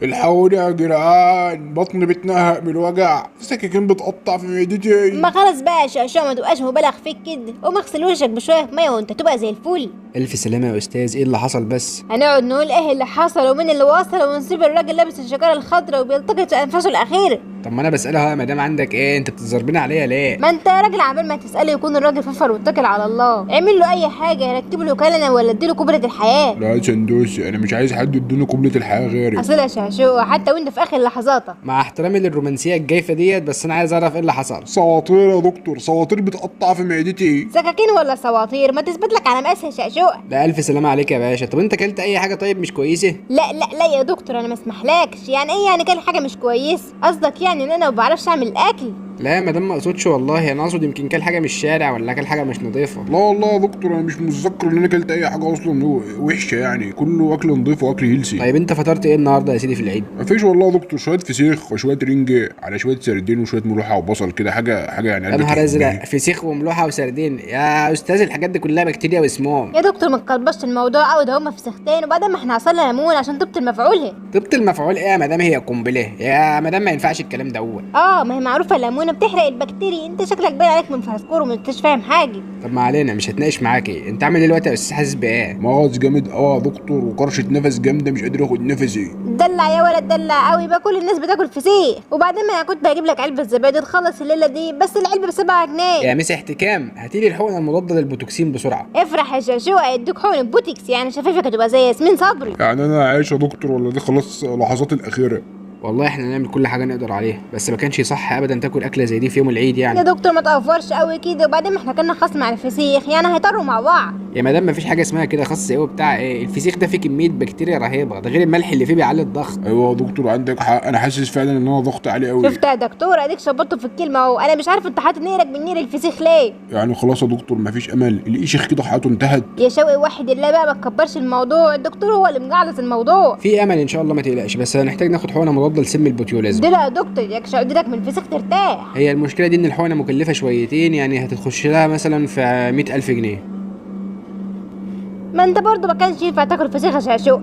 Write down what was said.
الحقوني يا جدعان، بطني بتنهق من الوجع، سكاكين بتقطع في معدتي. ما خلاص بقى يا شقشقة، ما تبقاش مبالغ فيك كده، قوم اغسل وشك بشويه ميه وانت تبقى زي الفل. الف سلامه يا استاذ، ايه اللي حصل بس؟ هنقعد نقول ايه اللي حصل ومين اللي وصل ونسيب الراجل لابس الشجره الخضراء وبيلتقط انفاسه الاخيره؟ طب ما انا بسالها اهو يا مدام، عندك ايه؟ انت بتزربين عليا ليه؟ ما انت يا راجل عبال ما تساله يكون الراجل ففر واتكل على الله، اعمل له اي حاجه، ركب له كلنا ولا اديله كبره الحياه. لا يا سندوسي، انا مش عايز حد يديني قبلة الحياة غيري. اصل يا شقشقة حتى وانت في اخر لحظاتك. مع احترامي للرومانسيه الجايفه ديت، بس انا عايز اعرف ايه اللي حصل. سواطير يا دكتور، سواطير بتقطع في معدتي. سكاكين ولا سواطير؟ ما تثبت لك على مقاسها يا شقشقة. لا الف سلامه عليك يا باشا. طب انت اكلت اي حاجه طيب مش كويسه؟ لا لا لا يا دكتور، انا ما اسمحلكش. يعني ايه يعني كل حاجه مش كويس؟ قصدك يعني ان انا ما بعرفش اعمل الاكل؟ لا يا مدام ما اقصدش والله، انا اقصد يمكن كل حاجه من الشارع ولا كل حاجه مش نظيفه. لا والله يا دكتور، انا مش متذكر ان انا اكلت اي حاجه اصلا وحشه، يعني كله اكل نضيف واكل هيلسي. طيب انت فطرت ايه النهارده يا سيدي في العيد؟ مفيش والله يا دكتور، شويه فسيخ وشويه رنجة على شويه سردين وشويه ملوحه وبصل كده، حاجه يعني يا قلبك نهار يحبها. ازرق، فسيخ وملوحه وسردين يا استاذ؟ الحاجات دي كلها بكتيريا وسموم. يا دكتور ما تكلبشت الموضوع قوي، ده هما فسختين وبعدين ما احنا عصرنا ليمون عشان تبطل مفعولها. طبت المفعول ايه يا مدام؟ هي قنبله يا مدام، ما ينفعش الكلام دوت. ما هي معروفه الليمونه بتحرق البكتيريا، انت شكلك باين عليك من فسكور وما انتش فاهم حاجه. طب ما علينا، مش هتناقش معاكي. انت عامل ايه دلوقتي يا استاذ؟ حاسس بايه؟ مغص جامد قوي يا دكتور، وكرشه نفس جامده، مش قادر اخد نفسي. دلع يا ولد دلع قوي بقى، كل الناس بتاكل فسيخ. وبعدين ما انا كنت هجيب لك علبه زبادي تخلص الليله دي، بس العلبه ب7 جنيه. يا مسح احتكام، هاتيلي الحقنه المضاده للبوتوكسين بسرعه. افرح يا شاشوقة، يدوك حقن بوتكس يعني شفايفك هتبقى زي ياسمين صبري. يعني انا عايش يا دكتور ولا دي خلاص لحظاتي الاخيره؟ والله احنا نعمل كل حاجه نقدر عليها، بس ما كانش صح ابدا تاكل اكله زي دي في يوم العيد يا يعني. دكتور ما تقفرش قوي كده، وبعدين ما احنا كنا خصم على الفسيخ، يعني هيطروا مع بعض. يا مدام ما فيش حاجه اسمها كده خاص ايه وبتاع ايه، الفسيخ ده فيه كميه بكتيريا رهيبه، ده غير الملح اللي فيه بيعلي الضغط. ايوه يا دكتور عندك حق، انا حاسس فعلا ان انا ضغط عالي قوي. شفت يا دكتور، اديك شبطته في الكلمه اهو. انا مش عارف انت حاطط نيرك من نير الفسيخ ليه. يعني خلاص يا دكتور مفيش امل؟ القيشخ كده حياته انتهت. يا شوقي وحد الله بقى، ما تكبرش الموضوع، الدكتور هو اللي مجعلص الموضوع. في امل ان شاء الله ما تقلقش، بس هنحتاج ناخد حقنه مضاده لسم البوتيولازم. دي لا يا دكتور، ياكش ايدك من الفسيخ ترتاح. هي المشكله دي ان الحقنه مكلفه شويتين، يعني هتخش لها مثلا في 100,000 جنيه. ما انت برضه ما كانش ينفع تاكل فسيخ يا شاشوق.